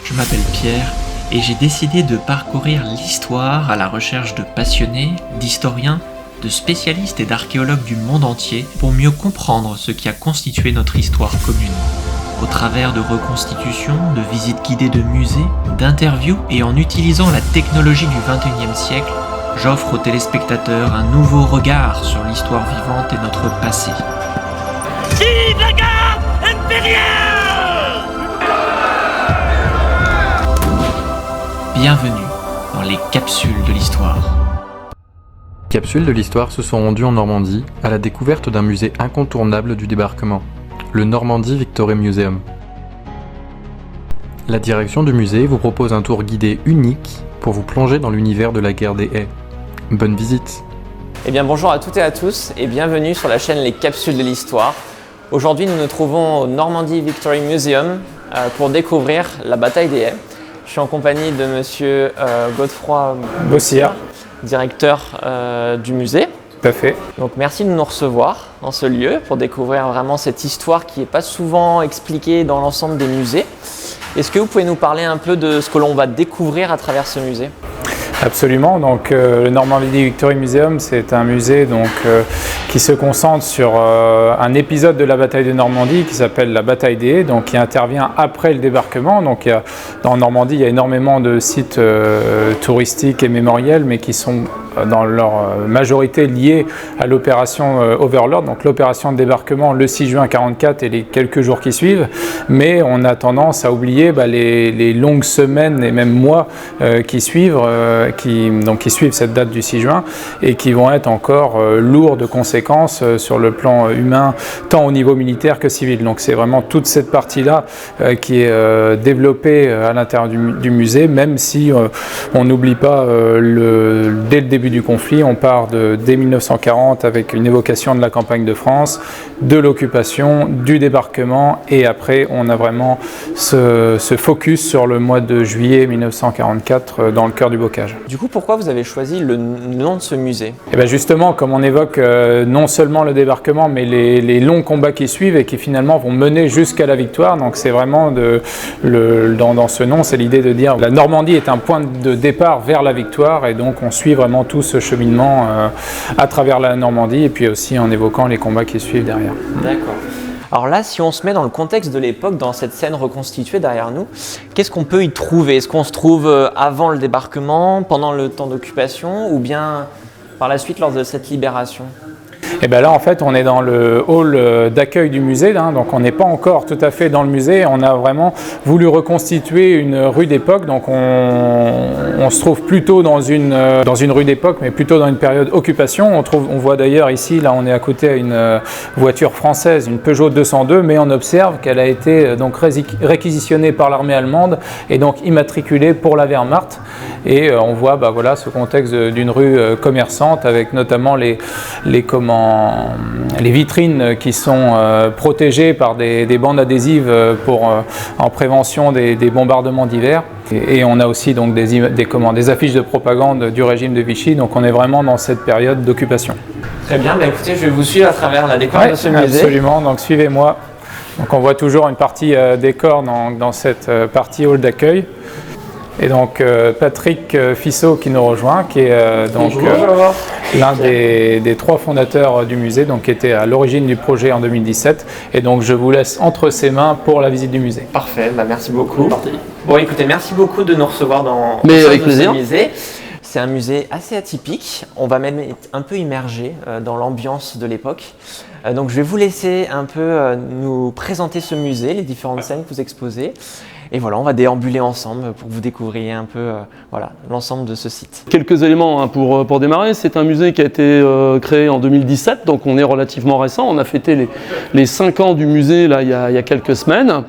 Je m'appelle Pierre et j'ai décidé de parcourir l'histoire à la recherche de passionnés, d'historiens, de spécialistes et d'archéologues du monde entier pour mieux comprendre ce qui a constitué notre histoire commune. Au travers de reconstitutions, de visites guidées de musées, d'interviews et en utilisant la technologie du XXIe siècle, j'offre aux téléspectateurs un nouveau regard sur l'histoire vivante et notre passé. Vive la garde impériale! Bienvenue dans les capsules de l'histoire. Les capsules de l'histoire se sont rendues en Normandie à la découverte d'un musée incontournable du débarquement, le Normandy Victory Museum. La direction du musée vous propose un tour guidé unique pour vous plonger dans l'univers de la guerre des haies. Bonne visite! Eh bien bonjour à toutes et à tous et bienvenue sur la chaîne Les Capsules de l'Histoire. Aujourd'hui nous nous trouvons au Normandy Victory Museum pour découvrir la bataille des haies. Je suis en compagnie de monsieur Godefroy Bossière, directeur du musée. tout à fait. Donc merci de nous recevoir dans ce lieu pour découvrir vraiment cette histoire qui n'est pas souvent expliquée dans l'ensemble des musées. Est-ce que vous pouvez nous parler un peu de ce que l'on va découvrir à travers ce musée ? Absolument. Donc, le Normandy Victory Museum, c'est un musée qui se concentre sur un épisode de la bataille de Normandie qui s'appelle la bataille des haies, donc qui intervient après le débarquement. Donc, en Normandie, il y a énormément de sites touristiques et mémoriels, mais qui sont dans leur majorité liés à l'opération Overlord, donc l'opération de débarquement le 6 juin 1944 et les quelques jours qui suivent. Mais on a tendance à oublier les longues semaines et même mois qui suivent. Qui suivent cette date du 6 juin et qui vont être encore lourds de conséquences sur le plan humain, tant au niveau militaire que civil. Donc c'est vraiment toute cette partie-là qui est développée à l'intérieur du musée, même si on n'oublie pas dès le début du conflit, on part dès 1940 avec une évocation de la campagne de France, de l'occupation, du débarquement, et après on a vraiment ce focus sur le mois de juillet 1944 dans le cœur du bocage. Du coup, pourquoi vous avez choisi le nom de ce musée ? Et bien justement, comme on évoque non seulement le débarquement, mais les longs combats qui suivent et qui finalement vont mener jusqu'à la victoire. Donc c'est vraiment dans ce nom, c'est l'idée de dire la Normandie est un point de départ vers la victoire, et donc on suit vraiment tout ce cheminement à travers la Normandie, et puis aussi en évoquant les combats qui suivent derrière. D'accord. Alors là, si on se met dans le contexte de l'époque, dans cette scène reconstituée derrière nous, qu'est-ce qu'on peut y trouver ? Est-ce qu'on se trouve avant le débarquement, pendant le temps d'occupation, ou bien par la suite lors de cette libération ? Et bien là, en fait, on est dans le hall d'accueil du musée, donc on n'est pas encore tout à fait dans le musée. On a vraiment voulu reconstituer une rue d'époque, donc on se trouve plutôt dans une rue d'époque, mais plutôt dans une période occupation. On voit d'ailleurs ici, là, on est à côté à une voiture française, une Peugeot 202, mais on observe qu'elle a été donc réquisitionnée par l'armée allemande et donc immatriculée pour la Wehrmacht. Et on voit ce contexte d'une rue commerçante, avec notamment les vitrines qui sont protégées par des bandes adhésives en prévention des bombardements d'hiver. Et on a aussi donc des affiches de propagande du régime de Vichy. Donc on est vraiment dans cette période d'occupation. Très bien, écoutez, je vais vous suivre à travers la découverte de ce musée. Absolument, donc suivez-moi. Donc on voit toujours une partie décor dans cette partie hall d'accueil. Et donc Patrick Fissot qui nous rejoint, qui est l'un des trois fondateurs du musée, donc qui était à l'origine du projet en 2017. Et donc je vous laisse entre ses mains pour la visite du musée. Parfait, merci beaucoup. Bon, écoutez, merci beaucoup de nous recevoir dans avec plaisir. Ce musée. C'est un musée assez atypique. On va même être un peu immergé dans l'ambiance de l'époque. Donc je vais vous laisser un peu nous présenter ce musée, les différentes scènes que vous exposez. Et voilà, on va déambuler ensemble pour que vous découvriez un peu l'ensemble de ce site. Quelques éléments pour démarrer. C'est un musée qui a été créé en 2017, donc on est relativement récent. On a fêté les 5 ans du musée là, il y a quelques semaines.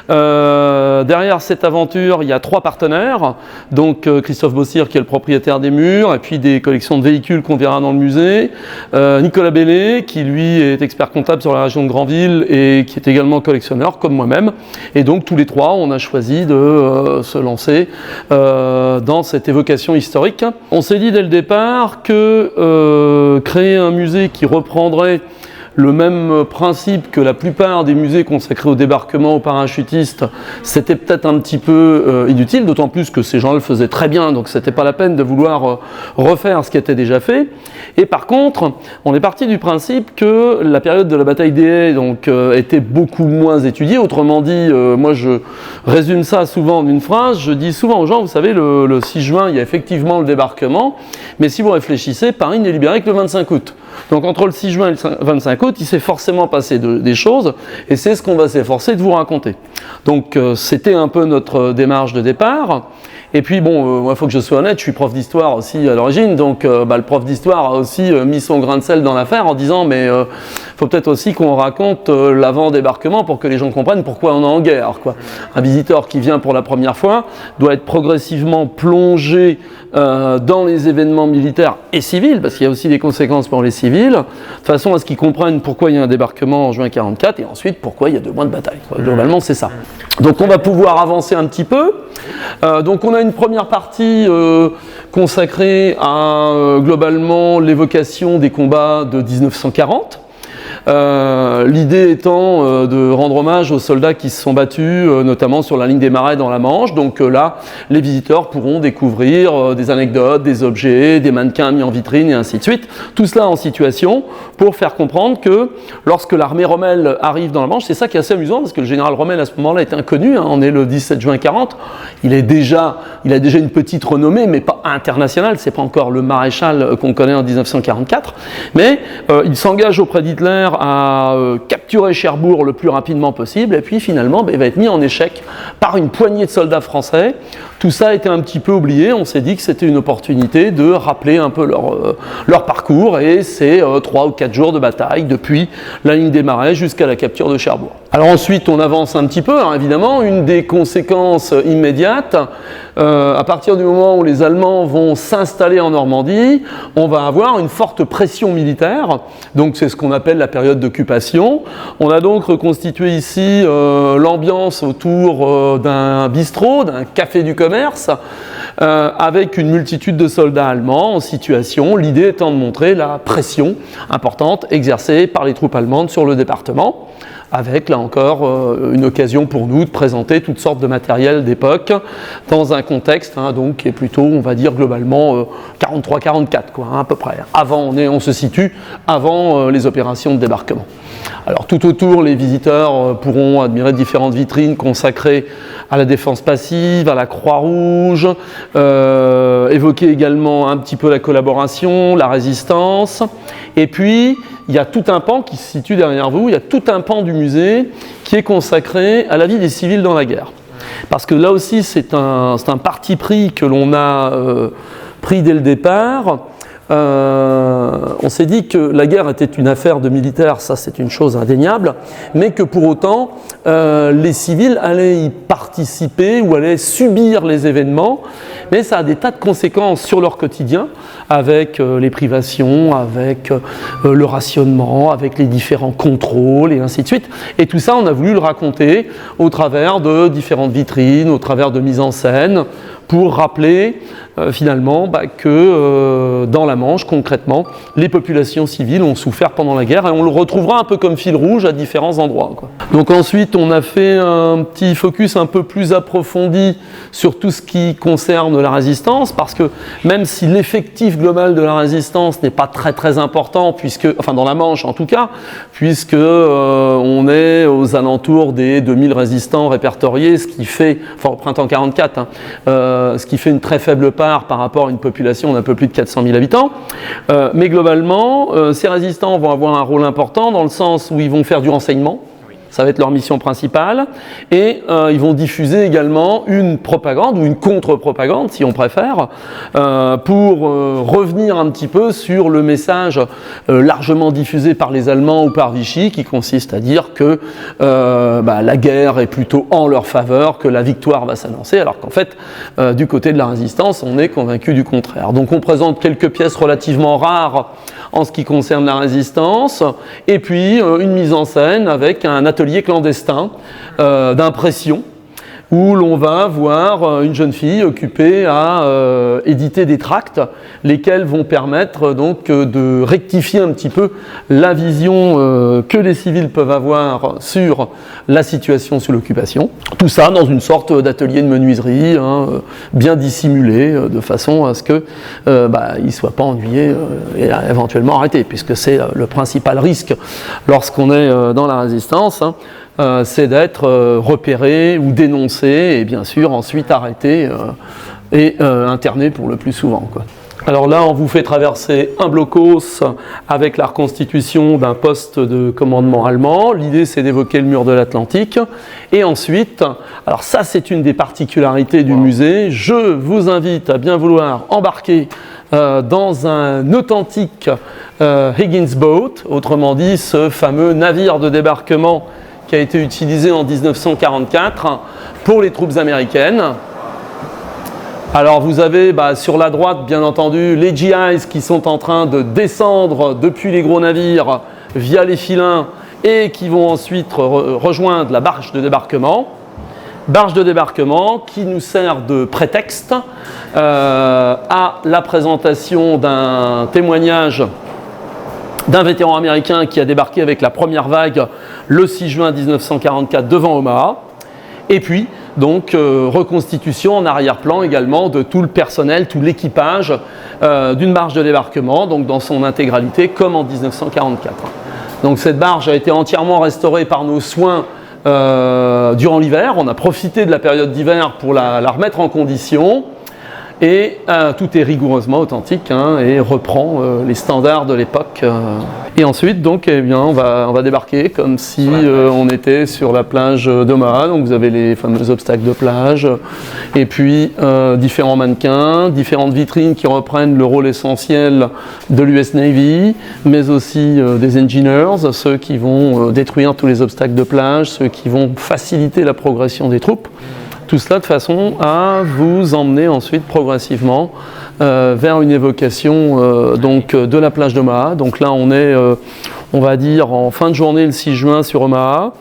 Derrière cette aventure, il y a 3 partenaires. Donc Christophe Bossière qui est le propriétaire des murs, et puis des collections de véhicules qu'on verra dans le musée. Nicolas Bellet qui lui est expert comptable sur la région de Granville et qui est également collectionneur comme moi-même. Et donc tous les 3, on a choisi de se lancer dans cette évocation historique. On s'est dit dès le départ que créer un musée qui reprendrait le même principe que la plupart des musées consacrés au débarquement, aux parachutistes, c'était peut-être un petit peu inutile, d'autant plus que ces gens le faisaient très bien, donc c'était pas la peine de vouloir refaire ce qui était déjà fait. Et par contre, on est parti du principe que la période de la bataille des Haies donc, était beaucoup moins étudiée. Autrement dit, moi je résume ça souvent en une phrase, je dis souvent aux gens, vous savez, le 6 juin, il y a effectivement le débarquement, mais si vous réfléchissez, Paris n'est libéré que le 25 août. Donc entre le 6 juin et le 25 août, il s'est forcément passé des choses, et c'est ce qu'on va s'efforcer de vous raconter. Donc c'était un peu notre démarche de départ. Et puis bon, il faut que je sois honnête, je suis prof d'histoire aussi à l'origine, donc le prof d'histoire a aussi mis son grain de sel dans l'affaire en disant mais faut peut-être aussi qu'on raconte l'avant-débarquement pour que les gens comprennent pourquoi on est en guerre, quoi. Un visiteur qui vient pour la première fois doit être progressivement plongé dans les événements militaires et civils, parce qu'il y a aussi des conséquences pour les civils, de façon à ce qu'ils comprennent pourquoi il y a un débarquement en juin 1944 et ensuite pourquoi il y a 2 mois de bataille. Globalement, c'est ça. Donc on va pouvoir avancer un petit peu. Donc on a une première partie consacrée à globalement l'évocation des combats de 1940. L'idée étant de rendre hommage aux soldats qui se sont battus, notamment sur la ligne des Marais dans la Manche. Donc là, les visiteurs pourront découvrir des anecdotes, des objets, des mannequins mis en vitrine et ainsi de suite. Tout cela en situation pour faire comprendre que lorsque l'armée Rommel arrive dans la Manche, c'est ça qui est assez amusant parce que le général Rommel à ce moment-là est inconnu, hein, on est le 17 juin 40, il a déjà une petite renommée, mais pas internationale, c'est pas encore le maréchal qu'on connaît en 1944, mais il s'engage auprès d'Hitler à capturer Cherbourg le plus rapidement possible, et puis finalement il va être mis en échec par une poignée de soldats français. Tout ça a été un petit peu oublié, on s'est dit que c'était une opportunité de rappeler un peu leur parcours et ces 3 ou 4 jours de bataille depuis la ligne des Marais jusqu'à la capture de Cherbourg. Alors ensuite on avance un petit peu, hein, évidemment, une des conséquences immédiates, à partir du moment où les Allemands vont s'installer en Normandie, on va avoir une forte pression militaire, donc c'est ce qu'on appelle la période d'occupation. On a donc reconstitué ici l'ambiance autour d'un bistrot, d'un café du commerce, avec une multitude de soldats allemands en situation, l'idée étant de montrer la pression importante exercée par les troupes allemandes sur le département, avec là encore une occasion pour nous de présenter toutes sortes de matériel d'époque dans un contexte donc qui est plutôt, on va dire globalement 43-44 quoi, à peu près. Avant, on se situe avant les opérations de débarquement. Alors tout autour, les visiteurs pourront admirer différentes vitrines consacrées à la défense passive, à la Croix-Rouge, évoquer également un petit peu la collaboration, la résistance, et puis il y a tout un pan qui se situe derrière vous, il y a tout un pan du musée qui est consacré à la vie des civils dans la guerre. Parce que là aussi c'est un parti pris que l'on a pris dès le départ. On s'est dit que la guerre était une affaire de militaires, ça c'est une chose indéniable, mais que pour autant les civils allaient y participer ou allaient subir les événements, mais ça a des tas de conséquences sur leur quotidien, avec les privations, avec le rationnement, avec les différents contrôles et ainsi de suite. Et tout ça, on a voulu le raconter au travers de différentes vitrines, au travers de mises en scène, pour rappeler finalement que dans la Manche, concrètement, les populations civiles ont souffert pendant la guerre et on le retrouvera un peu comme fil rouge à différents endroits, quoi. Donc ensuite, on a fait un petit focus un peu plus approfondi sur tout ce qui concerne la résistance, parce que même si l'effectif global de la résistance n'est pas très très important, enfin dans la Manche en tout cas, puisque on est aux alentours des 2000 résistants répertoriés, ce qui fait, enfin au printemps 44, ce qui fait une très faible part par rapport à une population d'un peu plus de 400 000 habitants. Mais globalement, ces résistants vont avoir un rôle important dans le sens où ils vont faire du renseignement. Ça va être leur mission principale. Et ils vont diffuser également une propagande ou une contre-propagande, si on préfère, pour revenir un petit peu sur le message largement diffusé par les Allemands ou par Vichy, qui consiste à dire que la guerre est plutôt en leur faveur, que la victoire va s'annoncer, alors qu'en fait, du côté de la résistance, on est convaincu du contraire. Donc on présente quelques pièces relativement rares en ce qui concerne la résistance, et puis une mise en scène avec un atelier clandestin d'impression où l'on va voir une jeune fille occupée à éditer des tracts, lesquels vont permettre donc de rectifier un petit peu la vision que les civils peuvent avoir sur la situation sous l'occupation. Tout ça dans une sorte d'atelier de menuiserie, bien dissimulé, de façon à ce que ils ne soient pas ennuyés et éventuellement arrêtés, puisque c'est le principal risque lorsqu'on est dans la résistance. C'est d'être repéré ou dénoncé et bien sûr ensuite arrêté et interné pour le plus souvent, quoi. Alors là, on vous fait traverser un blocos avec la reconstitution d'un poste de commandement allemand. L'idée, c'est d'évoquer le mur de l'Atlantique. Et ensuite, alors ça, c'est une des particularités du musée. Je vous invite à bien vouloir embarquer dans un authentique Higgins Boat, autrement dit, ce fameux navire de débarquement qui a été utilisé en 1944 pour les troupes américaines. Alors vous avez sur la droite, bien entendu, les GIs qui sont en train de descendre depuis les gros navires via les filins et qui vont ensuite rejoindre la barge de débarquement. Barge de débarquement qui nous sert de prétexte à la présentation d'un témoignage d'un vétéran américain qui a débarqué avec la première vague le 6 juin 1944 devant Omaha. Et puis, donc, reconstitution en arrière-plan également de tout le personnel, tout l'équipage d'une barge de débarquement, donc dans son intégralité, comme en 1944. Donc cette barge a été entièrement restaurée par nos soins durant l'hiver. On a profité de la période d'hiver pour la remettre en condition. Et tout est rigoureusement authentique et reprend les standards de l'époque. Et ensuite, donc, on va débarquer comme si on était sur la plage d'Omaha. Donc, vous avez les fameux obstacles de plage, et puis différents mannequins, différentes vitrines qui reprennent le rôle essentiel de l'US Navy, mais aussi des engineers, ceux qui vont détruire tous les obstacles de plage, ceux qui vont faciliter la progression des troupes. Tout cela de façon à vous emmener ensuite progressivement vers une évocation donc, de la plage d'Omaha. Donc là, on est, on va dire, en fin de journée le 6 juin sur Omaha,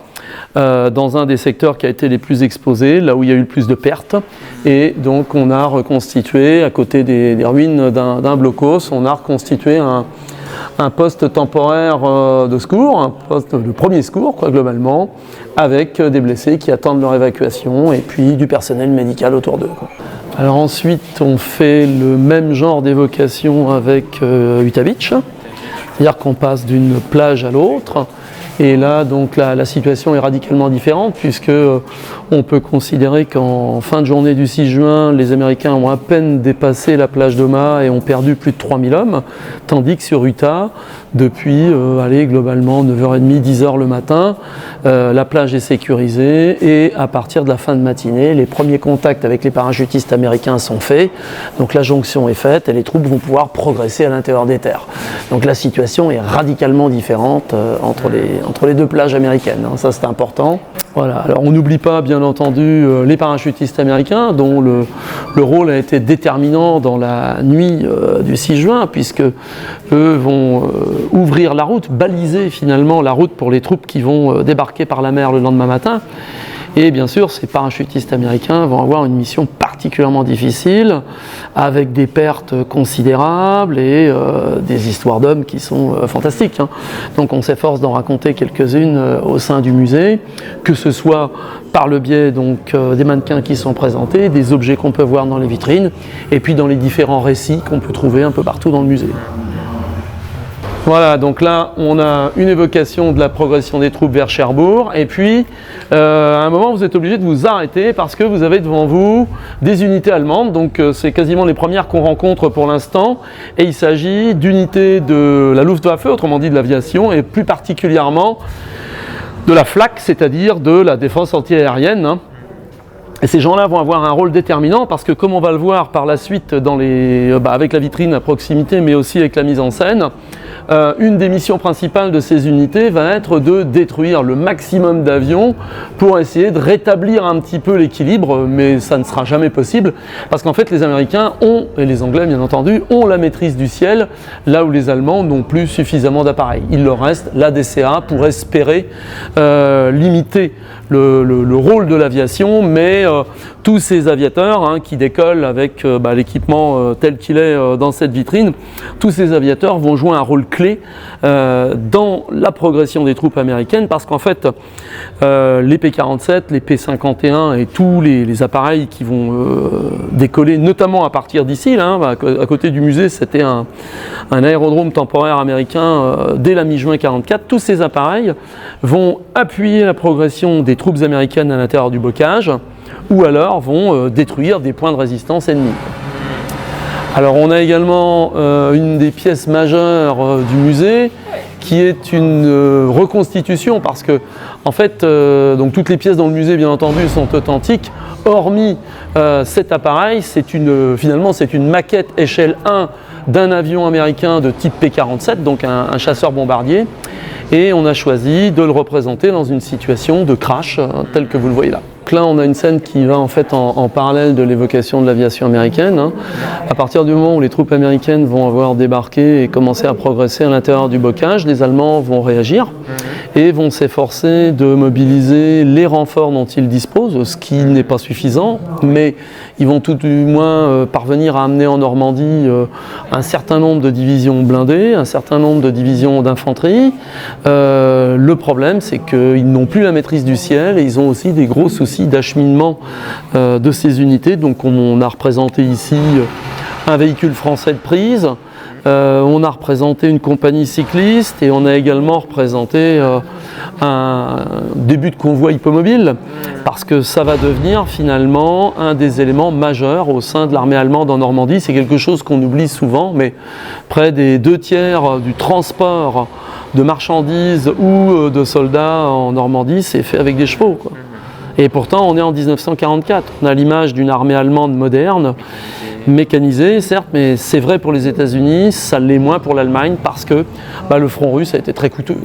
dans un des secteurs qui a été les plus exposés, là où il y a eu le plus de pertes. Et donc, on a reconstitué, à côté des ruines d'un blocos, on a reconstitué un poste temporaire de secours, un poste de premier secours, globalement, avec des blessés qui attendent leur évacuation et puis du personnel médical autour d'eux. Alors ensuite, on fait le même genre d'évocation avec Utah Beach, c'est-à-dire qu'on passe d'une plage à l'autre. Et là, donc, la situation est radicalement différente puisque on peut considérer qu'en fin de journée du 6 juin, les Américains ont à peine dépassé la plage d'Omaha et ont perdu plus de 3000 hommes, tandis que sur Utah, depuis globalement 9h30, 10h le matin, la plage est sécurisée et à partir de la fin de matinée, les premiers contacts avec les parachutistes américains sont faits. Donc la jonction est faite et les troupes vont pouvoir progresser à l'intérieur des terres. Donc la situation est radicalement différente entre les deux plages américaines, ça c'est important. Voilà. Alors on n'oublie pas bien entendu les parachutistes américains dont le rôle a été déterminant dans la nuit du 6 juin puisque eux vont ouvrir la route, baliser finalement la route pour les troupes qui vont débarquer par la mer le lendemain matin. Et bien sûr, ces parachutistes américains vont avoir une mission particulièrement difficile, avec des pertes considérables et des histoires d'hommes qui sont fantastiques. Donc on s'efforce d'en raconter quelques-unes au sein du musée, que ce soit par le biais donc, des mannequins qui sont présentés, des objets qu'on peut voir dans les vitrines, et puis dans les différents récits qu'on peut trouver un peu partout dans le musée. Voilà, donc là, on a une évocation de la progression des troupes vers Cherbourg, et puis, à un moment, vous êtes obligé de vous arrêter parce que vous avez devant vous des unités allemandes, donc c'est quasiment les premières qu'on rencontre pour l'instant, et il s'agit d'unités de la Luftwaffe, autrement dit de l'aviation, et plus particulièrement de la Flak, c'est-à-dire de la défense antiaérienne. Et ces gens-là vont avoir un rôle déterminant parce que, comme on va le voir par la suite avec la vitrine à proximité, mais aussi avec la mise en scène, une des missions principales de ces unités va être de détruire le maximum d'avions pour essayer de rétablir un petit peu l'équilibre, mais ça ne sera jamais possible parce qu'en fait les Américains ont, et les Anglais bien entendu, ont la maîtrise du ciel là où les Allemands n'ont plus suffisamment d'appareils. Il leur reste la DCA pour espérer limiter le rôle de l'aviation, mais tous ces aviateurs qui décollent avec l'équipement tel qu'il est dans cette vitrine, tous ces aviateurs vont jouer un rôle clé dans la progression des troupes américaines parce qu'en fait les P-47, les P-51 et tous les appareils qui vont décoller notamment à partir d'ici, là, à côté du musée c'était un aérodrome temporaire américain dès la mi-juin 1944, tous ces appareils vont appuyer la progression des troupes américaines à l'intérieur du bocage ou alors vont détruire des points de résistance ennemis. Alors on a également une des pièces majeures du musée qui est une reconstitution parce que en fait donc toutes les pièces dans le musée bien entendu sont authentiques hormis cet appareil, finalement c'est une maquette échelle 1 d'un avion américain de type P-47, donc un chasseur bombardier, et on a choisi de le représenter dans une situation de crash telle que vous le voyez là. Là, on a une scène qui va en fait en parallèle de l'évocation de l'aviation américaine. À partir du moment où les troupes américaines vont avoir débarqué et commencé à progresser à l'intérieur du bocage, les Allemands vont réagir et vont s'efforcer de mobiliser les renforts dont ils disposent, ce qui n'est pas suffisant, mais ils vont tout du moins parvenir à amener en Normandie un certain nombre de divisions blindées, un certain nombre de divisions d'infanterie. Le problème, c'est qu'ils n'ont plus la maîtrise du ciel et ils ont aussi des gros soucis d'acheminement de ces unités. Donc on a représenté ici un véhicule français de prise, on a représenté une compagnie cycliste et on a également représenté un début de convoi hippomobile parce que ça va devenir finalement un des éléments majeurs au sein de l'armée allemande en Normandie. C'est quelque chose qu'on oublie souvent, mais près des 2/3 du transport de marchandises ou de soldats en Normandie, c'est fait avec des chevaux, quoi. Et pourtant, on est en 1944. On a l'image d'une armée allemande moderne, mécanisée, certes, mais c'est vrai pour les États-Unis, ça l'est moins pour l'Allemagne parce que le front russe a été très coûteux,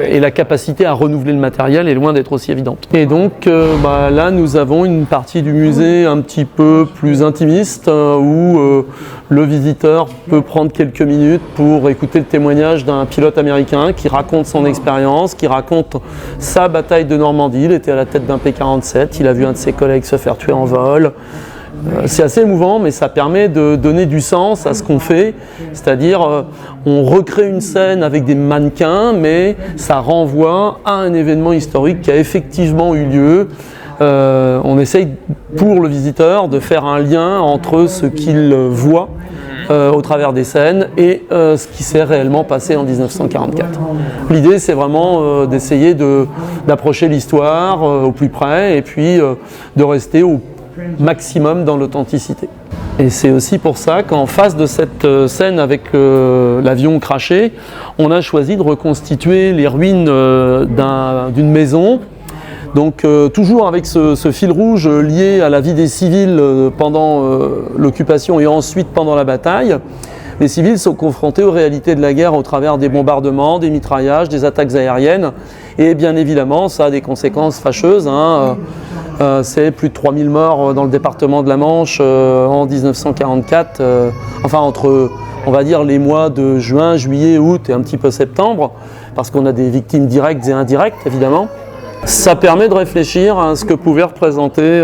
et la capacité à renouveler le matériel est loin d'être aussi évidente. Et donc là, nous avons une partie du musée un petit peu plus intimiste où le visiteur peut prendre quelques minutes pour écouter le témoignage d'un pilote américain qui raconte son expérience, qui raconte sa bataille de Normandie. Il était à la tête d'un P-47, il a vu un de ses collègues se faire tuer en vol. C'est assez émouvant, mais ça permet de donner du sens à ce qu'on fait, c'est-à-dire on recrée une scène avec des mannequins, mais ça renvoie à un événement historique qui a effectivement eu lieu. On essaye pour le visiteur de faire un lien entre ce qu'il voit au travers des scènes et ce qui s'est réellement passé en 1944. L'idée, c'est vraiment d'essayer d'approcher l'histoire au plus près et puis de rester au maximum dans l'authenticité. Et c'est aussi pour ça qu'en face de cette scène avec l'avion craché, on a choisi de reconstituer les ruines d'une maison. Donc toujours avec ce fil rouge lié à la vie des civils pendant l'occupation et ensuite pendant la bataille. Les civils sont confrontés aux réalités de la guerre au travers des bombardements, des mitraillages, des attaques aériennes. Et bien évidemment, ça a des conséquences fâcheuses. C'est plus de 3000 morts dans le département de la Manche en 1944, entre, on va dire, les mois de juin, juillet, août et un petit peu septembre, parce qu'on a des victimes directes et indirectes, évidemment. Ça permet de réfléchir à ce que pouvait représenter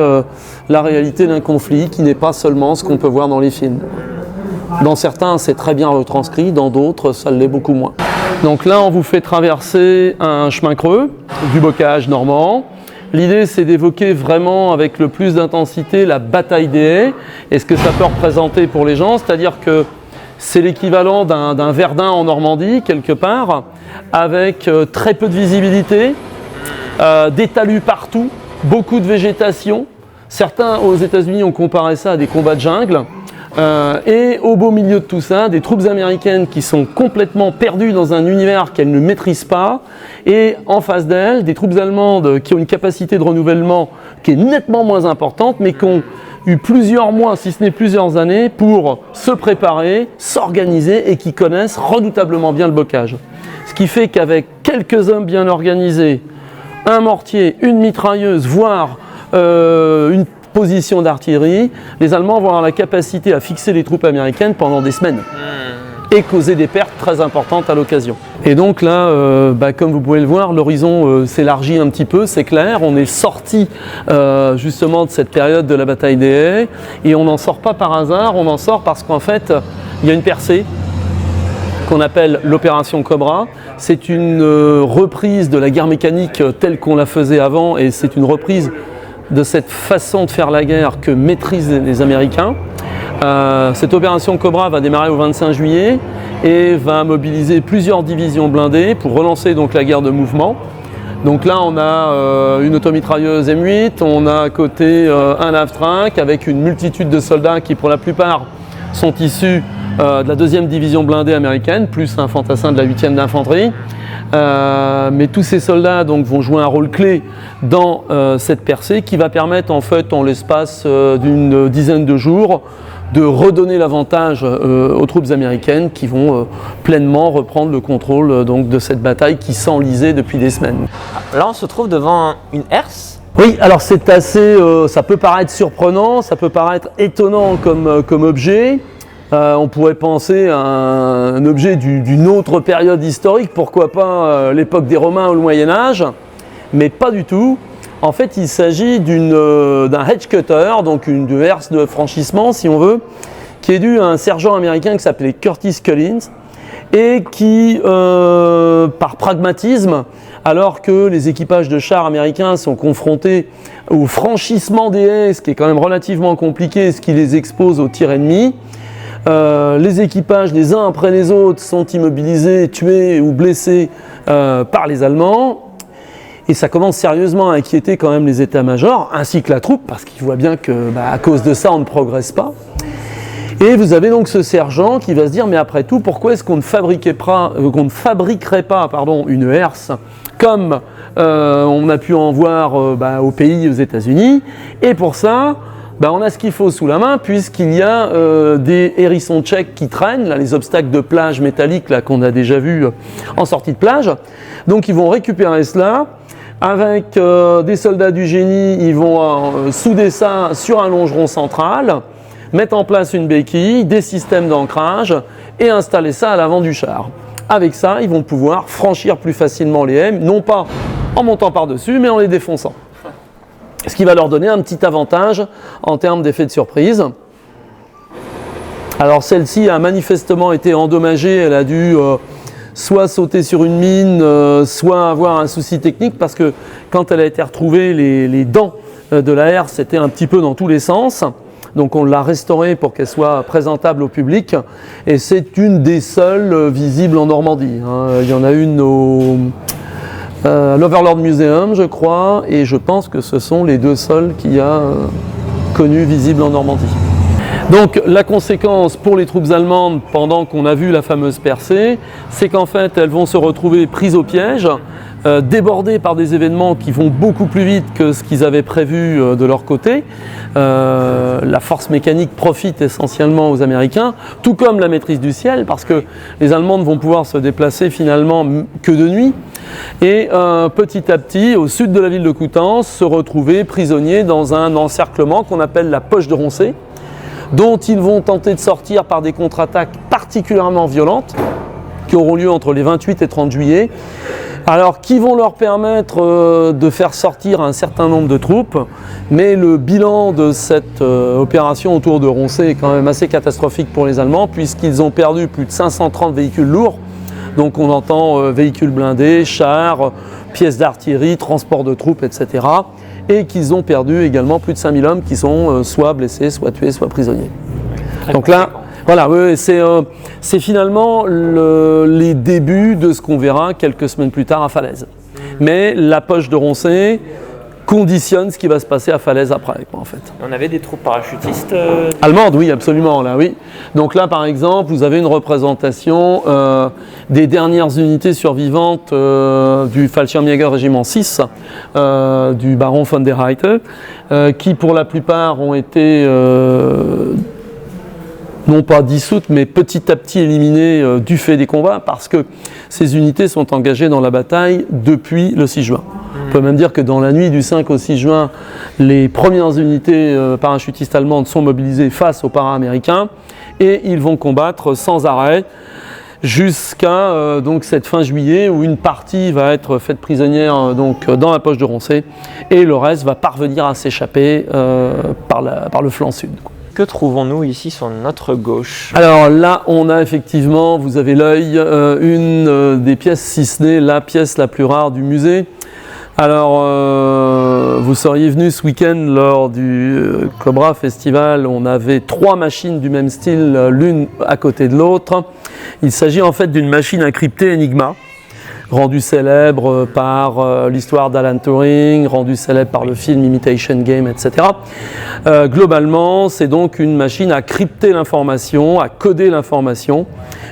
la réalité d'un conflit qui n'est pas seulement ce qu'on peut voir dans les films. Dans certains, c'est très bien retranscrit, dans d'autres, ça l'est beaucoup moins. Donc là, on vous fait traverser un chemin creux du bocage normand. L'idée, c'est d'évoquer vraiment avec le plus d'intensité la bataille des haies et ce que ça peut représenter pour les gens, c'est-à-dire que c'est l'équivalent d'un Verdun en Normandie, quelque part, avec très peu de visibilité, des talus partout, beaucoup de végétation. Certains aux États-Unis ont comparé ça à des combats de jungle. Et au beau milieu de tout ça, des troupes américaines qui sont complètement perdues dans un univers qu'elles ne maîtrisent pas, et en face d'elles, des troupes allemandes qui ont une capacité de renouvellement qui est nettement moins importante, mais qui ont eu plusieurs mois, si ce n'est plusieurs années, pour se préparer, s'organiser et qui connaissent redoutablement bien le bocage. Ce qui fait qu'avec quelques hommes bien organisés, un mortier, une mitrailleuse, voire une position d'artillerie, les Allemands vont avoir la capacité à fixer les troupes américaines pendant des semaines et causer des pertes très importantes à l'occasion. Et donc là, comme vous pouvez le voir, l'horizon s'élargit un petit peu, c'est clair. On est sorti justement de cette période de la bataille des Haies et on n'en sort pas par hasard, on en sort parce qu'en fait, il y a une percée qu'on appelle l'opération Cobra. C'est une reprise de la guerre mécanique telle qu'on la faisait avant et c'est une reprise de cette façon de faire la guerre que maîtrisent les Américains. Cette opération Cobra va démarrer au 25 juillet et va mobiliser plusieurs divisions blindées pour relancer donc la guerre de mouvement. Donc là on a une automitrailleuse M8, on a à côté un Avtrank avec une multitude de soldats qui pour la plupart sont issus de la 2e division blindée américaine, plus un fantassin de la 8e d'infanterie. Mais tous ces soldats donc, vont jouer un rôle clé dans cette percée qui va permettre en fait en l'espace d'une dizaine de jours de redonner l'avantage aux troupes américaines qui vont pleinement reprendre le contrôle donc, de cette bataille qui s'enlisait depuis des semaines. Là, on se trouve devant une herse. Oui, alors c'est assez, ça peut paraître surprenant, ça peut paraître étonnant comme objet. On pourrait penser à un objet d'une autre période historique, pourquoi pas l'époque des Romains ou le Moyen-Âge, mais pas du tout. En fait, il s'agit d'un hedge cutter, donc une herse de franchissement, si on veut, qui est due à un sergent américain qui s'appelait Curtis Collins et qui, par pragmatisme, alors que les équipages de chars américains sont confrontés au franchissement des haies, ce qui est quand même relativement compliqué, ce qui les expose aux tirs ennemis, les équipages, les uns après les autres, sont immobilisés, tués ou blessés par les Allemands. Et ça commence sérieusement à inquiéter quand même les états-majors, ainsi que la troupe, parce qu'ils voient bien que, à cause de ça, on ne progresse pas. Et vous avez donc ce sergent qui va se dire, mais après tout, pourquoi est-ce qu'on ne fabriquerait pas une herse comme on a pu en voir au pays, aux États-Unis. Et pour ça, on a ce qu'il faut sous la main, puisqu'il y a des hérissons tchèques qui traînent, là, les obstacles de plage métalliques là, qu'on a déjà vus en sortie de plage. Donc ils vont récupérer cela. Avec des soldats du génie, ils vont souder ça sur un longeron central, mettre en place une béquille, des systèmes d'ancrage et installer ça à l'avant du char. Avec ça, ils vont pouvoir franchir plus facilement les haies, non pas en montant par-dessus, mais en les défonçant. Ce qui va leur donner un petit avantage en termes d'effet de surprise. Alors celle-ci a manifestement été endommagée, elle a dû soit sauter sur une mine, soit avoir un souci technique, parce que quand elle a été retrouvée, les dents de la herse étaient un petit peu dans tous les sens. Donc on l'a restaurée pour qu'elle soit présentable au public, et c'est une des seules visibles en Normandie. Il y en a une à l'Overlord Museum, je crois, et je pense que ce sont les deux seules qu'il y a connues visibles en Normandie. Donc la conséquence pour les troupes allemandes, pendant qu'on a vu la fameuse percée, c'est qu'en fait elles vont se retrouver prises au piège, débordées par des événements qui vont beaucoup plus vite que ce qu'ils avaient prévu de leur côté. La force mécanique profite essentiellement aux Américains, tout comme la maîtrise du ciel, parce que les Allemands ne vont pouvoir se déplacer finalement que de nuit. Et petit à petit, au sud de la ville de Coutances, se retrouver prisonniers dans un encerclement qu'on appelle la poche de Roncé, dont ils vont tenter de sortir par des contre-attaques particulièrement violentes, qui auront lieu entre les 28 et 30 juillet, alors qui vont leur permettre de faire sortir un certain nombre de troupes, mais le bilan de cette opération autour de Roncé est quand même assez catastrophique pour les Allemands, puisqu'ils ont perdu plus de 530 véhicules lourds, donc on entend véhicules blindés, chars, pièces d'artillerie, transport de troupes, etc., et qu'ils ont perdu également plus de 5000 hommes qui sont soit blessés, soit tués, soit prisonniers. Donc là, voilà, c'est finalement les débuts de ce qu'on verra quelques semaines plus tard à Falaise. Mais la poche de Roncé conditionne ce qui va se passer à Falaise après, quoi, en fait. On avait des troupes parachutistes Allemandes, oui, absolument, là, oui. Donc là, par exemple, vous avez une représentation des dernières unités survivantes du Fallschirmjäger Régiment 6, du baron von der Heydte, qui pour la plupart ont été non pas dissoutes, mais petit à petit éliminées du fait des combats, parce que ces unités sont engagées dans la bataille depuis le 6 juin. On peut même dire que dans la nuit du 5 au 6 juin, les premières unités parachutistes allemandes sont mobilisées face aux para-américains, et ils vont combattre sans arrêt jusqu'à donc cette fin juillet, où une partie va être faite prisonnière donc dans la poche de Roncé, et le reste va parvenir à s'échapper par le flanc sud. Que trouvons-nous ici sur notre gauche? Alors là, on a effectivement, vous avez l'œil, une des pièces, si ce n'est la pièce la plus rare du musée. Alors, vous seriez venu ce week-end lors du Cobra Festival, on avait 3 machines du même style, l'une à côté de l'autre. Il s'agit en fait d'une machine à crypter Enigma, rendue célèbre par l'histoire d'Alan Turing, rendue célèbre par le film Imitation Game, etc. Globalement, c'est donc une machine à crypter l'information, à coder l'information,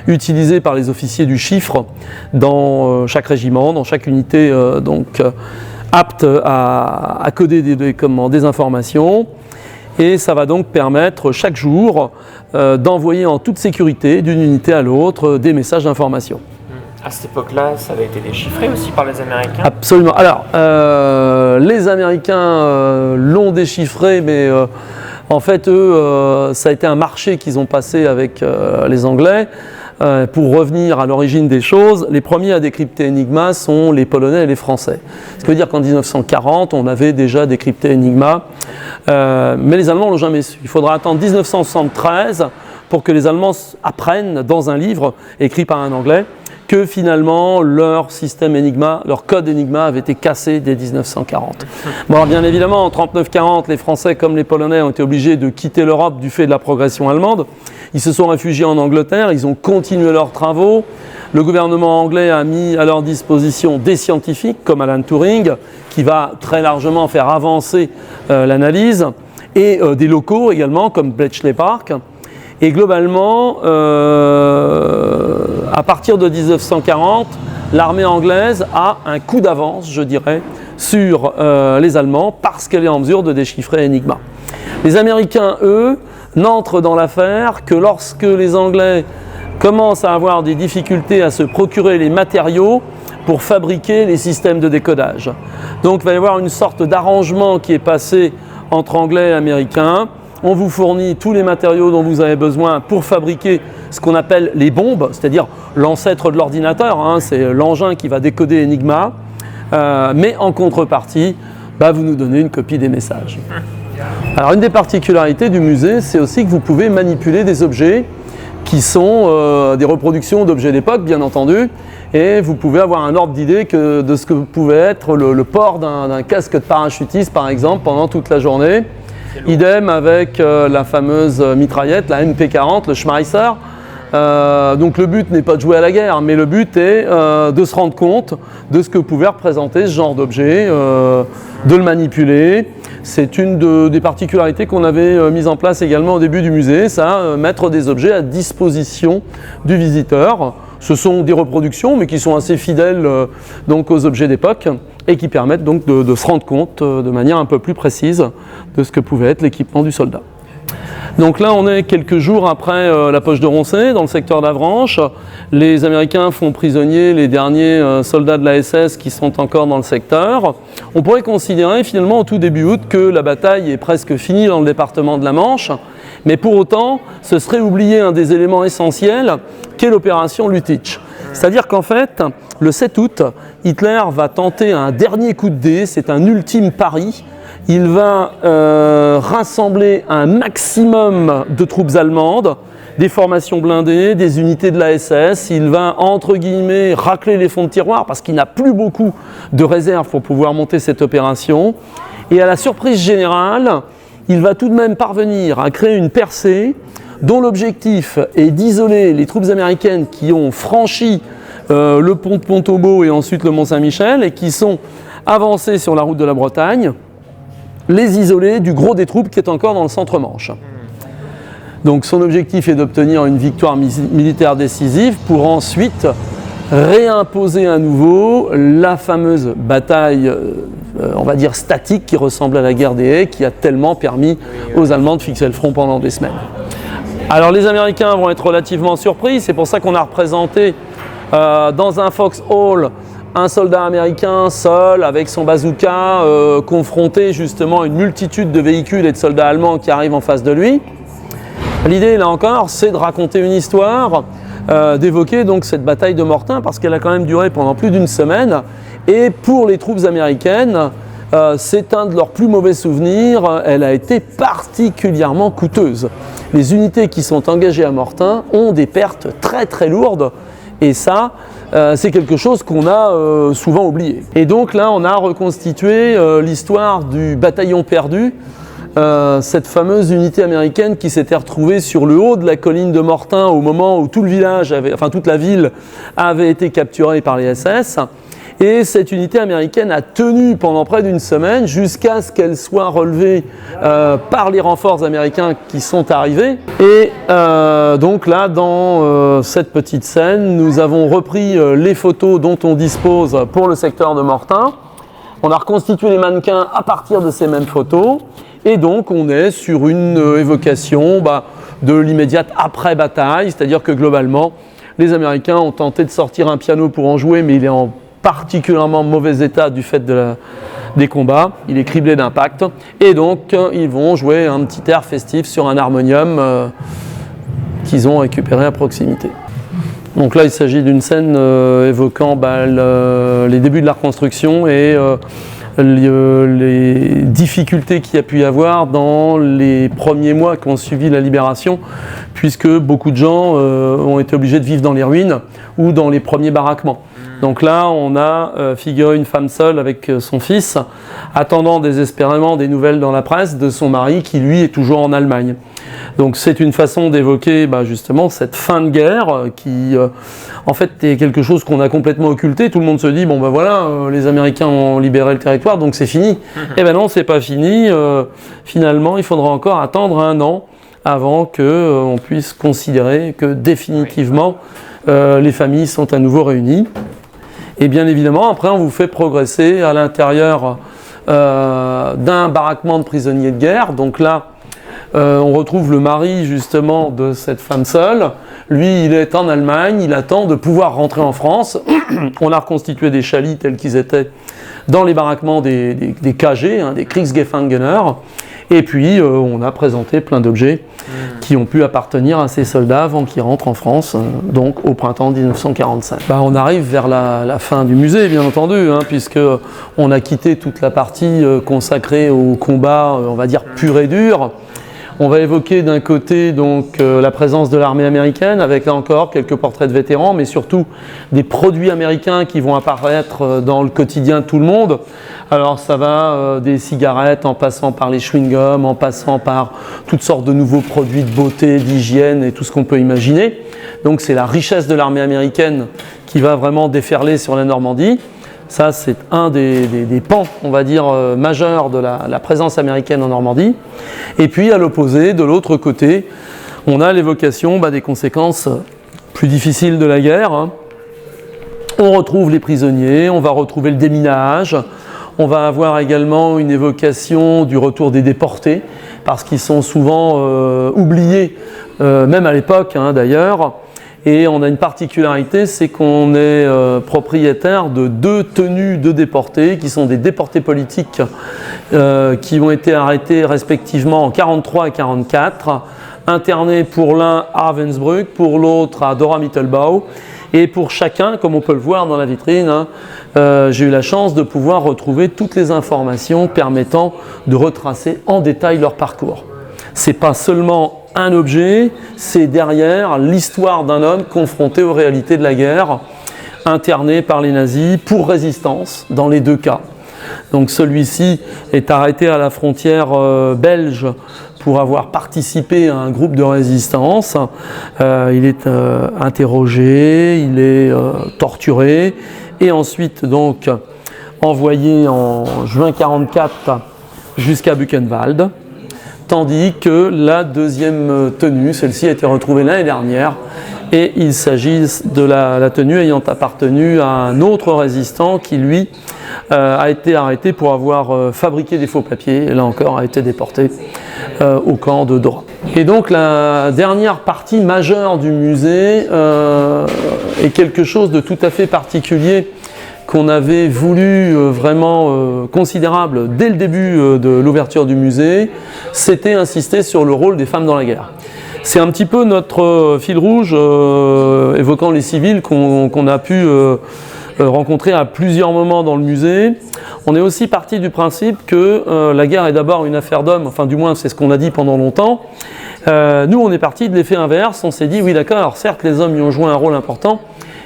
utilisée par les officiers du chiffre dans chaque régiment, dans chaque unité apte à coder des informations. Et ça va donc permettre chaque jour d'envoyer en toute sécurité d'une unité à l'autre des messages d'information. À cette époque-là, ça avait été déchiffré aussi par les Américains? Absolument. Alors, les Américains l'ont déchiffré, mais en fait, eux, ça a été un marché qu'ils ont passé avec les Anglais. Pour revenir à l'origine des choses, les premiers à décrypter Enigma sont les Polonais et les Français. Ce qui veut dire qu'en 1940, on avait déjà décrypté Enigma, mais les Allemands ne l'ont jamais su. Il faudra attendre 1973 pour que les Allemands apprennent dans un livre écrit par un Anglais que finalement leur système Enigma, leur code Enigma avait été cassé dès 1940. Bon, alors bien évidemment, en 39-40, les Français comme les Polonais ont été obligés de quitter l'Europe du fait de la progression allemande. Ils se sont réfugiés en Angleterre, ils ont continué leurs travaux. Le gouvernement anglais a mis à leur disposition des scientifiques comme Alan Turing, qui va très largement faire avancer l'analyse, et des locaux également comme Bletchley Park. Et globalement, à partir de 1940, l'armée anglaise a un coup d'avance, je dirais, sur les Allemands parce qu'elle est en mesure de déchiffrer Enigma. Les Américains, eux, n'entrent dans l'affaire que lorsque les Anglais commencent à avoir des difficultés à se procurer les matériaux pour fabriquer les systèmes de décodage. Donc il va y avoir une sorte d'arrangement qui est passé entre Anglais et Américains. On vous fournit tous les matériaux dont vous avez besoin pour fabriquer ce qu'on appelle les bombes, c'est-à-dire l'ancêtre de l'ordinateur, hein, c'est l'engin qui va décoder Enigma, mais en contrepartie, vous nous donnez une copie des messages. Alors une des particularités du musée, c'est aussi que vous pouvez manipuler des objets qui sont des reproductions d'objets d'époque, bien entendu, et vous pouvez avoir un ordre d'idée de ce que pouvait être le port d'un casque de parachutiste, par exemple, pendant toute la journée. Idem avec la fameuse mitraillette, la MP40, le Schmeisser. Donc le but n'est pas de jouer à la guerre, mais le but est de se rendre compte de ce que pouvait représenter ce genre d'objet, de le manipuler. C'est une des particularités qu'on avait mise en place également au début du musée, ça, mettre des objets à disposition du visiteur. Ce sont des reproductions, mais qui sont assez fidèles donc aux objets d'époque et qui permettent donc de se rendre compte de manière un peu plus précise de ce que pouvait être l'équipement du soldat. Donc là, on est quelques jours après la poche de Roncé, dans le secteur d'Avranches. Les Américains font prisonniers les derniers soldats de la SS qui sont encore dans le secteur. On pourrait considérer finalement au tout début août que la bataille est presque finie dans le département de la Manche, mais pour autant, ce serait oublier un des éléments essentiels qu'est l'opération Lüttich. C'est-à-dire qu'en fait, le 7 août, Hitler va tenter un dernier coup de dé, c'est un ultime pari. Il va rassembler un maximum de troupes allemandes, des formations blindées, des unités de la SS. Il va, entre guillemets, racler les fonds de tiroir parce qu'il n'a plus beaucoup de réserves pour pouvoir monter cette opération. Et à la surprise générale, il va tout de même parvenir à créer une percée dont l'objectif est d'isoler les troupes américaines qui ont franchi le pont de Pontaubot et ensuite le Mont Saint-Michel et qui sont avancées sur la route de la Bretagne les isoler du gros des troupes qui est encore dans le centre-Manche. Donc son objectif est d'obtenir une victoire militaire décisive pour ensuite réimposer à nouveau la fameuse bataille, on va dire statique, qui ressemble à la guerre des haies, qui a tellement permis aux Allemands de fixer le front pendant des semaines. Alors les Américains vont être relativement surpris, c'est pour ça qu'on a représenté dans un foxhole un soldat américain seul avec son bazooka, confronté justement à une multitude de véhicules et de soldats allemands qui arrivent en face de lui. L'idée, là encore, c'est de raconter une histoire, d'évoquer donc cette bataille de Mortain, parce qu'elle a quand même duré pendant plus d'une semaine. Et pour les troupes américaines, c'est un de leurs plus mauvais souvenirs. Elle a été particulièrement coûteuse. Les unités qui sont engagées à Mortain ont des pertes très très lourdes. Et ça, c'est quelque chose qu'on a souvent oublié. Et donc là, on a reconstitué l'histoire du bataillon perdu. Cette fameuse unité américaine qui s'était retrouvée sur le haut de la colline de Mortain au moment où tout le village toute la ville avait été capturée par les SS. Et cette unité américaine a tenu pendant près d'une semaine jusqu'à ce qu'elle soit relevée par les renforts américains qui sont arrivés. Et donc là, dans cette petite scène, nous avons repris les photos dont on dispose pour le secteur de Mortain. On a reconstitué les mannequins à partir de ces mêmes photos. Et donc on est sur une évocation de l'immédiate après-bataille, c'est-à-dire que globalement, les Américains ont tenté de sortir un piano pour en jouer, mais il est en particulièrement mauvais état du fait des combats, il est criblé d'impact, et donc ils vont jouer un petit air festif sur un harmonium qu'ils ont récupéré à proximité. Donc là il s'agit d'une scène évoquant les débuts de la reconstruction et les difficultés qu'il y a pu y avoir dans les premiers mois qui ont suivi la libération, puisque beaucoup de gens ont été obligés de vivre dans les ruines ou dans les premiers baraquements. Donc là, on a figuré une femme seule avec son fils, attendant désespérément des nouvelles dans la presse de son mari qui, lui, est toujours en Allemagne. Donc c'est une façon d'évoquer justement cette fin de guerre qui, en fait, est quelque chose qu'on a complètement occulté. Tout le monde se dit, les Américains ont libéré le territoire, donc c'est fini. Eh ben non, c'est pas fini. Finalement, il faudra encore attendre 1 an avant qu'on puisse considérer que définitivement les familles sont à nouveau réunies. Et bien évidemment, après, on vous fait progresser à l'intérieur d'un baraquement de prisonniers de guerre. Donc là, on retrouve le mari justement de cette femme seule. Lui, il est en Allemagne, il attend de pouvoir rentrer en France. On a reconstitué des chalits tels qu'ils étaient dans les baraquements des KG, des Kriegsgefangener. Et puis, on a présenté plein d'objets qui ont pu appartenir à ces soldats avant qu'ils rentrent en France, donc au printemps 1945. On arrive vers la fin du musée, bien entendu, puisque on a quitté toute la partie consacrée au combat, on va dire pur et dur. On va évoquer d'un côté donc la présence de l'armée américaine, avec là encore quelques portraits de vétérans, mais surtout des produits américains qui vont apparaître dans le quotidien de tout le monde. Alors ça va des cigarettes en passant par les chewing-gums, en passant par toutes sortes de nouveaux produits de beauté, d'hygiène et tout ce qu'on peut imaginer. Donc c'est la richesse de l'armée américaine qui va vraiment déferler sur la Normandie. Ça, c'est un des pans, on va dire, majeurs de la présence américaine en Normandie. Et puis, à l'opposé, de l'autre côté, on a l'évocation des conséquences plus difficiles de la guerre. On retrouve les prisonniers, on va retrouver le déminage, on va avoir également une évocation du retour des déportés, parce qu'ils sont souvent oubliés, même à l'époque d'ailleurs. Et on a une particularité, c'est qu'on est propriétaire de 2 tenues de déportés, qui sont des déportés politiques qui ont été arrêtés respectivement en 1943 et 1944, internés pour l'un à Ravensbrück, pour l'autre à Dora-Mittelbau. Et pour chacun, comme on peut le voir dans la vitrine, j'ai eu la chance de pouvoir retrouver toutes les informations permettant de retracer en détail leur parcours. C'est pas seulement un objet, c'est derrière l'histoire d'un homme confronté aux réalités de la guerre, interné par les nazis pour résistance dans les 2 cas. Donc celui-ci est arrêté à la frontière belge pour avoir participé à un groupe de résistance. Il est interrogé, il est torturé et ensuite donc envoyé en juin 1944 jusqu'à Buchenwald, tandis que la deuxième tenue, celle-ci a été retrouvée l'année dernière, et il s'agit de la tenue ayant appartenu à un autre résistant qui, lui, a été arrêté pour avoir fabriqué des faux papiers, et là encore a été déporté au camp de Dora. Et donc la dernière partie majeure du musée est quelque chose de tout à fait particulier qu'on avait voulu vraiment considérable dès le début de l'ouverture du musée, c'était insister sur le rôle des femmes dans la guerre. C'est un petit peu notre fil rouge évoquant les civils qu'on a pu rencontrer à plusieurs moments dans le musée. On est aussi parti du principe que la guerre est d'abord une affaire d'hommes, enfin du moins c'est ce qu'on a dit pendant longtemps. Nous on est parti de l'effet inverse, on s'est dit oui d'accord, alors certes les hommes y ont joué un rôle important,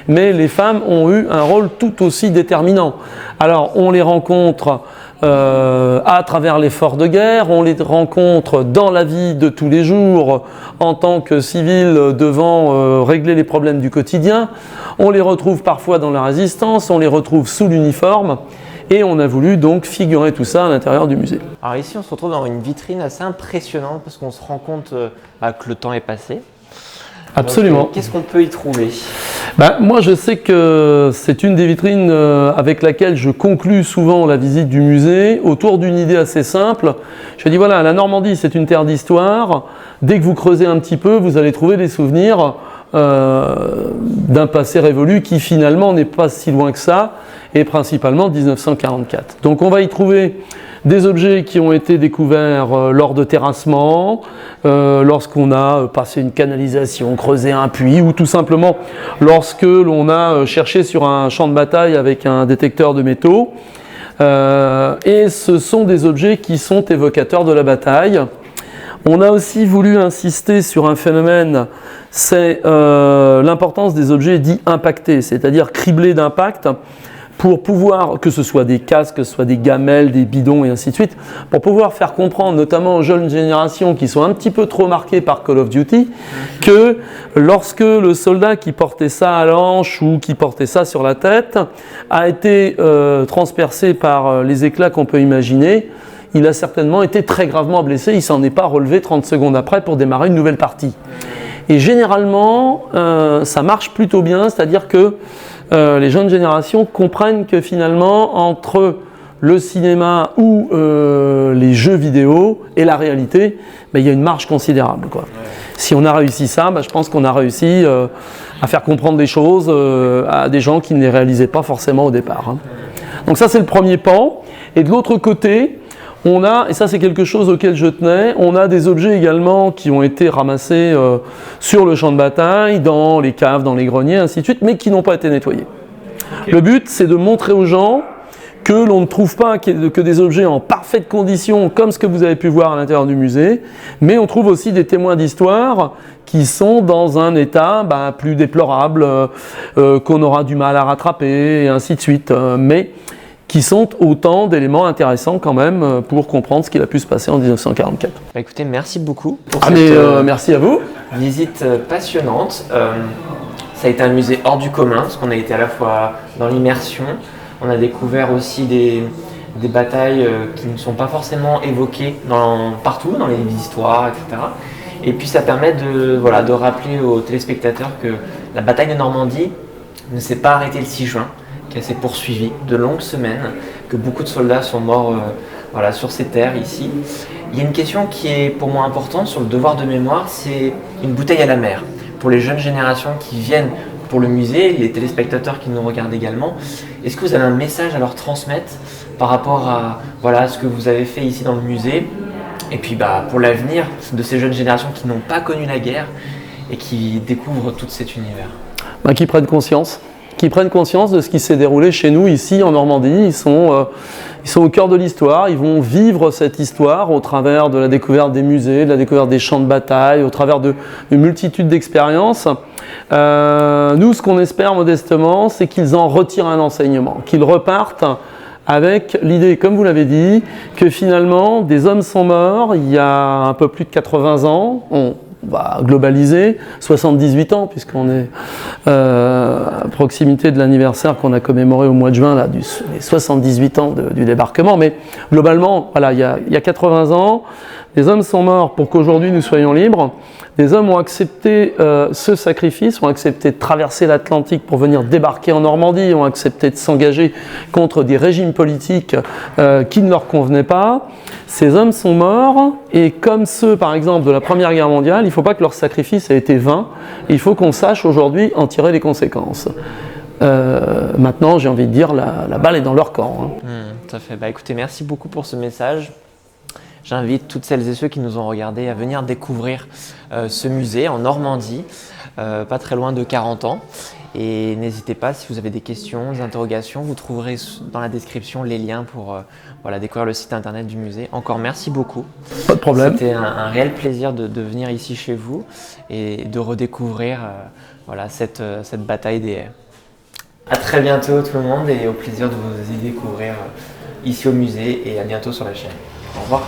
mais les femmes ont eu un rôle tout aussi déterminant. Alors on les rencontre à travers l'effort de guerre, on les rencontre dans la vie de tous les jours en tant que civils devant régler les problèmes du quotidien, on les retrouve parfois dans la résistance, on les retrouve sous l'uniforme, et on a voulu donc figurer tout ça à l'intérieur du musée. Alors ici on se retrouve dans une vitrine assez impressionnante parce qu'on se rend compte que le temps est passé. Absolument. Qu'est-ce qu'on peut y trouver ? Moi je sais que c'est une des vitrines avec laquelle je conclus souvent la visite du musée autour d'une idée assez simple. Je dis voilà, la Normandie c'est une terre d'histoire, dès que vous creusez un petit peu vous allez trouver des souvenirs d'un passé révolu qui finalement n'est pas si loin que ça, et principalement 1944. Donc on va y trouver des objets qui ont été découverts lors de terrassements, lorsqu'on a passé une canalisation, creusé un puits, ou tout simplement lorsque l'on a cherché sur un champ de bataille avec un détecteur de métaux. Et ce sont des objets qui sont évocateurs de la bataille. On a aussi voulu insister sur un phénomène, c'est l'importance des objets dits impactés, c'est-à-dire criblés d'impact, pour pouvoir, que ce soit des casques, que ce soit des gamelles, des bidons et ainsi de suite, pour pouvoir faire comprendre, notamment aux jeunes générations qui sont un petit peu trop marquées par Call of Duty, que lorsque le soldat qui portait ça à l'hanche ou qui portait ça sur la tête a été transpercé par les éclats qu'on peut imaginer, il a certainement été très gravement blessé, il s'en est pas relevé 30 secondes après pour démarrer une nouvelle partie. Et généralement, ça marche plutôt bien, c'est-à-dire que les jeunes générations comprennent que finalement, entre le cinéma ou les jeux vidéo et la réalité, il y a une marge considérable, quoi. Si on a réussi ça, je pense qu'on a réussi à faire comprendre des choses à des gens qui ne les réalisaient pas forcément au départ, hein. Donc ça, c'est le premier pan. Et de l'autre côté, on a, et ça c'est quelque chose auquel je tenais, on a des objets également qui ont été ramassés sur le champ de bataille, dans les caves, dans les greniers, ainsi de suite, mais qui n'ont pas été nettoyés. Okay. Le but, c'est de montrer aux gens que l'on ne trouve pas que des objets en parfaite condition, comme ce que vous avez pu voir à l'intérieur du musée, mais on trouve aussi des témoins d'histoire qui sont dans un état plus déplorable, qu'on aura du mal à rattraper, et ainsi de suite, mais qui sont autant d'éléments intéressants quand même pour comprendre ce qu'il a pu se passer en 1944. Écoutez, merci beaucoup pour merci à vous. Visite passionnante. Ça a été un musée hors du commun, parce qu'on a été à la fois dans l'immersion, on a découvert aussi des batailles qui ne sont pas forcément évoquées partout, dans les histoires, etc. Et puis ça permet de rappeler aux téléspectateurs que la bataille de Normandie ne s'est pas arrêtée le 6 juin, qu'elle s'est poursuivie de longues semaines, que beaucoup de soldats sont morts sur ces terres ici. Il y a une question qui est pour moi importante sur le devoir de mémoire, c'est une bouteille à la mer. Pour les jeunes générations qui viennent pour le musée, les téléspectateurs qui nous regardent également, est-ce que vous avez un message à leur transmettre par rapport à ce que vous avez fait ici dans le musée, et puis pour l'avenir de ces jeunes générations qui n'ont pas connu la guerre et qui découvrent tout cet univers? Qui prennent conscience de ce qui s'est déroulé chez nous ici en Normandie. Ils sont au cœur de l'histoire, ils vont vivre cette histoire au travers de la découverte des musées, de la découverte des champs de bataille, au travers d'une multitude d'expériences. Nous, ce qu'on espère modestement, c'est qu'ils en retirent un enseignement, qu'ils repartent avec l'idée, comme vous l'avez dit, que finalement des hommes sont morts il y a un peu plus de 80 ans, on va globaliser, 78 ans, puisqu'on est à proximité de l'anniversaire qu'on a commémoré au mois de juin, là, les 78 ans du débarquement. Mais globalement, voilà, il y a 80 ans, les hommes sont morts pour qu'aujourd'hui nous soyons libres. Des hommes ont accepté ce sacrifice, ont accepté de traverser l'Atlantique pour venir débarquer en Normandie, ont accepté de s'engager contre des régimes politiques qui ne leur convenaient pas. Ces hommes sont morts, et comme ceux, par exemple, de la Première Guerre mondiale, il ne faut pas que leur sacrifice ait été vain. Il faut qu'on sache aujourd'hui en tirer les conséquences. Maintenant, j'ai envie de dire, la balle est dans leur camp. Hein. Tout à fait. Bah, écoutez, merci beaucoup pour ce message. J'invite toutes celles et ceux qui nous ont regardés à venir découvrir ce musée en Normandie, pas très loin de 40 ans. Et n'hésitez pas, si vous avez des questions, des interrogations, vous trouverez dans la description les liens pour découvrir le site internet du musée. Encore merci beaucoup. Pas de problème. C'était un réel plaisir de venir ici chez vous et de redécouvrir cette bataille des haies. À très bientôt tout le monde, et au plaisir de vous y découvrir ici au musée, et à bientôt sur la chaîne. Au revoir.